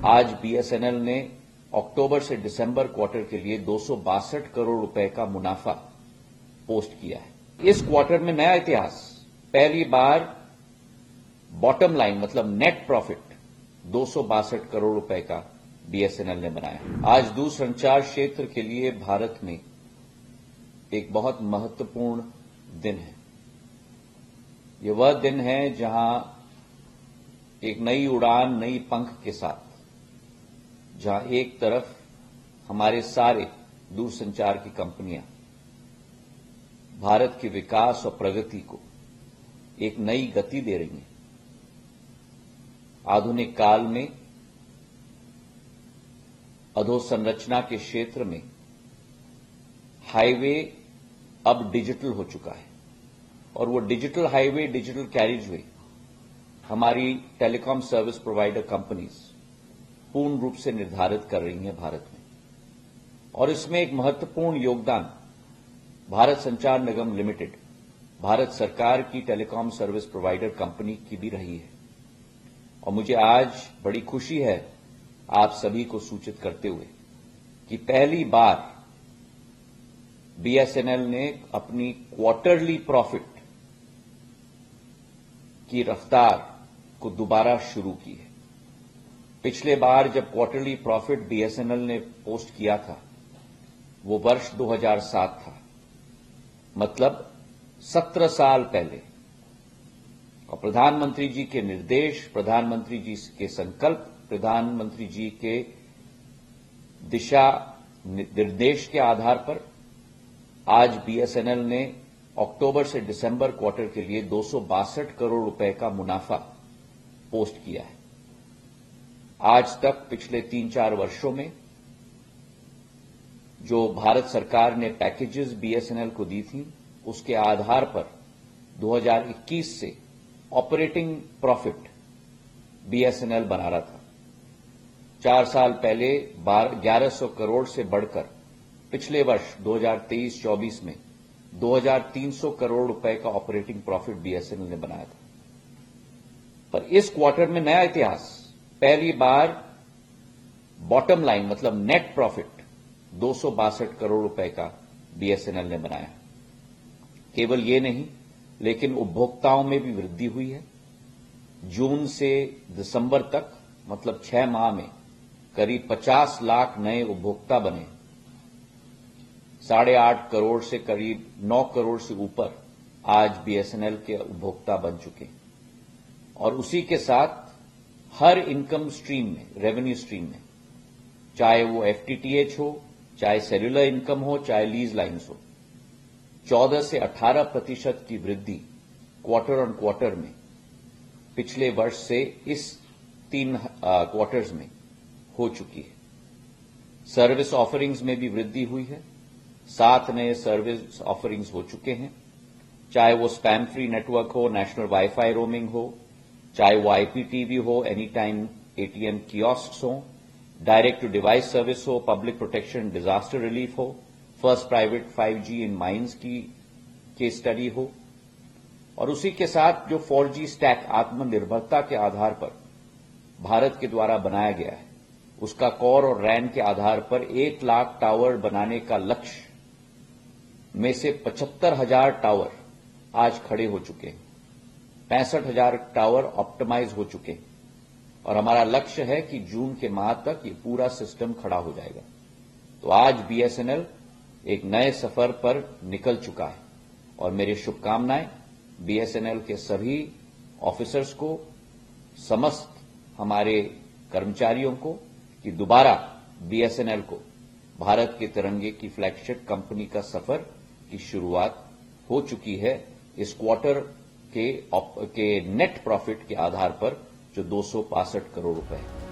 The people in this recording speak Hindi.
आज बीएसएनएल ने अक्टूबर से दिसंबर क्वार्टर के लिए 262 करोड़ रुपए का मुनाफा पोस्ट किया है। इस क्वार्टर में नया इतिहास, पहली बार बॉटम लाइन मतलब नेट प्रॉफिट 262 करोड़ रुपए का बीएसएनएल ने बनाया। आज दूरसंचार क्षेत्र के लिए भारत में एक बहुत महत्वपूर्ण दिन है। ये वह दिन है जहां एक नई उड़ान, नई पंख के साथ, जहां एक तरफ हमारे सारे दूरसंचार की कंपनियां भारत के विकास और प्रगति को एक नई गति दे रही हैं। आधुनिक काल में अधोसंरचना के क्षेत्र में हाईवे अब डिजिटल हो चुका है और वो डिजिटल हाईवे, डिजिटल कैरिजवे हमारी टेलीकॉम सर्विस प्रोवाइडर कंपनीज पूर्ण रूप से निर्धारित कर रही हैं भारत में। और इसमें एक महत्वपूर्ण योगदान भारत संचार निगम लिमिटेड, भारत सरकार की टेलीकॉम सर्विस प्रोवाइडर कंपनी की भी रही है। और मुझे आज बड़ी खुशी है आप सभी को सूचित करते हुए कि पहली बार बीएसएनएल ने अपनी क्वार्टरली प्रॉफिट की रफ्तार को दोबारा शुरू की है। पिछले बार जब क्वार्टरली प्रॉफिट बीएसएनएल ने पोस्ट किया था वो वर्ष 2007 था, मतलब 17 साल पहले। और प्रधानमंत्री जी के निर्देश, प्रधानमंत्री जी के संकल्प, प्रधानमंत्री जी के दिशा निर्देश के आधार पर आज बीएसएनएल ने अक्टूबर से दिसंबर क्वार्टर के लिए 262 करोड़ रुपए का मुनाफा पोस्ट किया है। आज तक पिछले 3-4 वर्षों में जो भारत सरकार ने पैकेजेस बीएसएनएल को दी थी, उसके आधार पर 2021 से ऑपरेटिंग प्रॉफिट बीएसएनएल बना रहा था। 4 साल पहले 1100 करोड़ से बढ़कर पिछले वर्ष 2023-24 में 2300 करोड़ रुपए का ऑपरेटिंग प्रॉफिट बीएसएनएल ने बनाया था। पर इस क्वार्टर में नया इतिहास, पहली बार बॉटम लाइन मतलब नेट प्रॉफिट 262 करोड़ रुपए का बीएसएनएल ने बनाया। केवल ये नहीं, लेकिन उपभोक्ताओं में भी वृद्धि हुई है। जून से दिसंबर तक मतलब 6 माह में करीब 50 लाख नए उपभोक्ता बने। 8.5 करोड़ से करीब 9 करोड़ से ऊपर आज बीएसएनएल के उपभोक्ता बन चुके। और उसी के साथ हर इनकम स्ट्रीम में, रेवेन्यू स्ट्रीम में, चाहे वो एफटीटीएच हो, चाहे सेल्युलर इनकम हो, चाहे लीज लाइन्स हो, 14 से 18% की वृद्धि क्वार्टर ऑन क्वार्टर में पिछले वर्ष से इस 3 क्वार्टर्स में हो चुकी है। सर्विस ऑफरिंग्स में भी वृद्धि हुई है। 7 नए सर्विस ऑफरिंग्स हो चुके हैं, चाहे वो स्पैम फ्री नेटवर्क हो, नेशनल वाईफाई रोमिंग हो, चाहे वो आईपीटीवी हो, एनी टाइम एटीएम कियोस्क्स हो, डायरेक्ट टू डिवाइस सर्विस हो, पब्लिक प्रोटेक्शन डिजास्टर रिलीफ हो, फर्स्ट प्राइवेट 5G इन माइंस की केस स्टडी हो। और उसी के साथ जो 4G स्टैक आत्मनिर्भरता के आधार पर भारत के द्वारा बनाया गया है, उसका कोर और रैन के आधार पर 1 लाख टावर बनाने का लक्ष्य में से 75,000 टावर आज खड़े हो चुके हैं, 65,000 टावर ऑप्टिमाइज हो चुके हैं। और हमारा लक्ष्य है कि जून के माह तक ये पूरा सिस्टम खड़ा हो जाएगा। तो आज बीएसएनएल एक नए सफर पर निकल चुका है और मेरी शुभकामनाएं बीएसएनएल के सभी ऑफिसर्स को, समस्त हमारे कर्मचारियों को कि दोबारा बीएसएनएल को भारत के तिरंगे की फ्लैगशिप कंपनी का सफर की शुरुआत हो चुकी है। इस क्वार्टर के नेट प्रॉफिट के आधार पर जो 262 करोड़ रुपए है।